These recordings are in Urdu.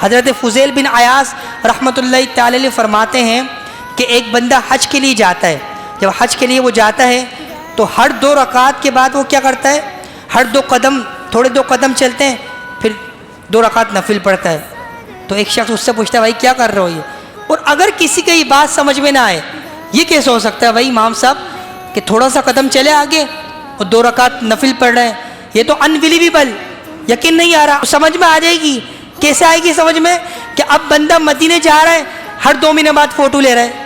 حضرت فضیل بن عیاض رحمۃ اللہ تعالی علیہ فرماتے ہیں کہ ایک بندہ حج کے لیے جاتا ہے. جب حج کے لیے وہ جاتا ہے تو ہر 2 رکعت کے بعد وہ کیا کرتا ہے, ہر 2 قدم تھوڑے 2 قدم چلتے ہیں, پھر 2 رکعت نفل پڑھتا ہے. تو ایک شخص اس سے پوچھتا ہے بھائی کیا کر رہے ہو یہ؟ اور اگر کسی کا یہ بات سمجھ میں نہ آئے, یہ کیسے ہو سکتا ہے بھائی امام صاحب کہ تھوڑا سا قدم چلے آگے اور 2 رکعت نفل پڑھ رہے ہیں, یہ تو انبلیویبل, یقین نہیں آ رہا. سمجھ میں آ جائے گی, کیسے آئے گی سمجھ میں کہ اب بندہ مدینے جا رہا ہے, ہر 2 منٹ بعد فوٹو لے رہا ہے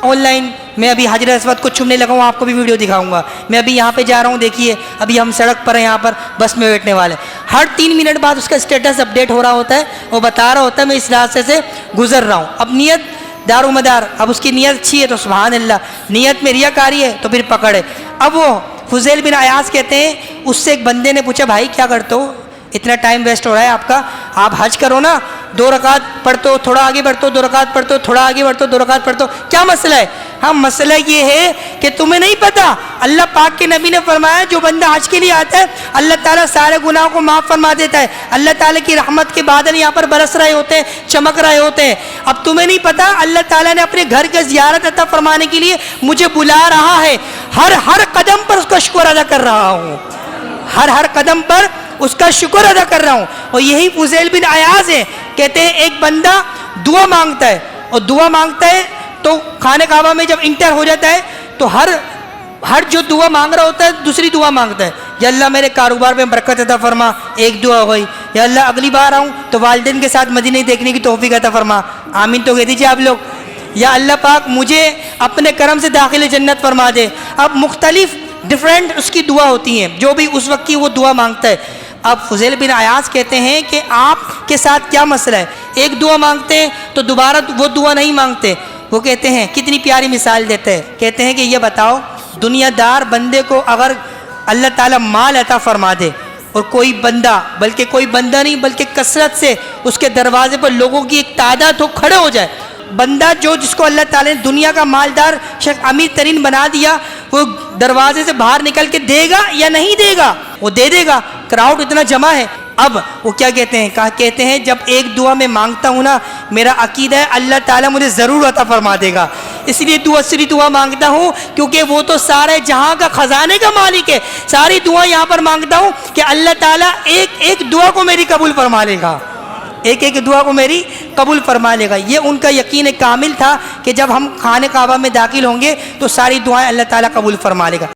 آن لائن. میں ابھی حجر اسود کو چھونے لگا ہوں, آپ کو بھی ویڈیو دکھاؤں گا. میں ابھی یہاں پہ جا رہا ہوں, دیکھیے ابھی ہم سڑک پر ہیں, یہاں پر بس میں بیٹھنے والے, ہر 3 منٹ بعد اس کا اسٹیٹس اپڈیٹ ہو رہا ہوتا ہے, وہ بتا رہا ہوتا ہے میں اس راستے سے گزر رہا ہوں. اب نیت دار و مدار, اب اس کی نیت اچھی ہے تو سبحان اللہ, نیت میں ریاکاری ہے تو پھر پکڑ ہے. اب وہ فضیل بن عیاض کہتے ہیں اس سے ایک بندے نے پوچھا بھائی کیا کرتے ہو, اتنا ٹائم ویسٹ ہو رہا ہے آپ کا, آپ حج کرو نا, 2 رکعت پڑھتے ہو تھوڑا آگے بڑھتے ہو, 2 رکعت پڑھتے ہو تھوڑا آگے بڑھتے ہو, 2 رکعت پڑھتے ہو, کیا مسئلہ ہے؟ ہاں مسئلہ یہ ہے کہ تمہیں نہیں پتا, اللہ پاک کے نبی نے فرمایا جو بندہ حج کے لیے آتا ہے اللہ تعالیٰ سارے گناہوں کو معاف فرما دیتا ہے. اللہ تعالیٰ کی رحمت کے بادل یہاں پر برس رہے ہوتے ہیں, چمک رہے ہوتے ہیں. اب تمہیں نہیں پتا اللہ تعالیٰ نے اپنے گھر کے زیارت عطا فرمانے کے لیے مجھے بلا رہا ہے, ہر قدم پر اس کا شکر ادا کر رہا ہوں, ہر قدم پر اس کا شکر ادا کر رہا ہوں. اور یہی فضیل بن عیاض ہے, کہتے ہیں ایک بندہ دعا مانگتا ہے, اور دعا مانگتا ہے تو خانہ کعبہ میں جب انٹر ہو جاتا ہے تو ہر جو دعا مانگ رہا ہوتا ہے دوسری دعا مانگتا ہے. یا اللہ میرے کاروبار میں برکت عطا فرما, ایک دعا ہوئی. یا اللہ اگلی بار آؤں تو والدین کے ساتھ مدینے دیکھنے کی توفیق عطا فرما, آمین تو کہہ دیجیے آپ لوگ. یا اللہ پاک مجھے اپنے کرم سے داخل جنت فرما دے. اب مختلف ڈفرینٹ اس کی دعا ہوتی ہیں, جو بھی اس وقت کی وہ دعا مانگتا ہے. اب فضیل بن عیاض کہتے ہیں کہ آپ کے ساتھ کیا مسئلہ ہے, ایک دعا مانگتے ہیں تو دوبارہ وہ دعا نہیں مانگتے. وہ کہتے ہیں کتنی پیاری مثال دیتے ہیں, کہتے ہیں کہ یہ بتاؤ دنیا دار بندے کو اگر اللہ تعالیٰ مال عطا فرما دے اور کوئی بندہ, بلکہ کوئی بندہ نہیں بلکہ کثرت سے اس کے دروازے پر لوگوں کی ایک تعداد ہو کھڑے ہو جائے, بندہ جس کو اللہ تعالیٰ نے دنیا کا مالدار شخص امیر ترین بنا دیا, وہ دروازے سے باہر نکل کے دے گا یا نہیں دے گا؟ وہ دے دے گا, کراؤڈ اتنا جمع ہے. اب وہ کیا کہتے ہیں, کہتے ہیں جب ایک دعا میں مانگتا ہوں نا, میرا عقیدہ ہے اللہ تعالیٰ مجھے ضرور عطا فرما دے گا, اس لیے دوسری دعا مانگتا ہوں کیونکہ وہ تو سارے جہاں کا خزانے کا مالک ہے. ساری دعا یہاں پر مانگتا ہوں کہ اللہ تعالیٰ ایک دعا کو میری قبول فرما لے گا, ایک دعا کو میری قبول فرما لے گا. یہ ان کا یقین کامل تھا کہ جب ہم خانہ کعبہ میں داخل ہوں گے تو ساری دعائیں اللہ تعالیٰ قبول فرما لے گا.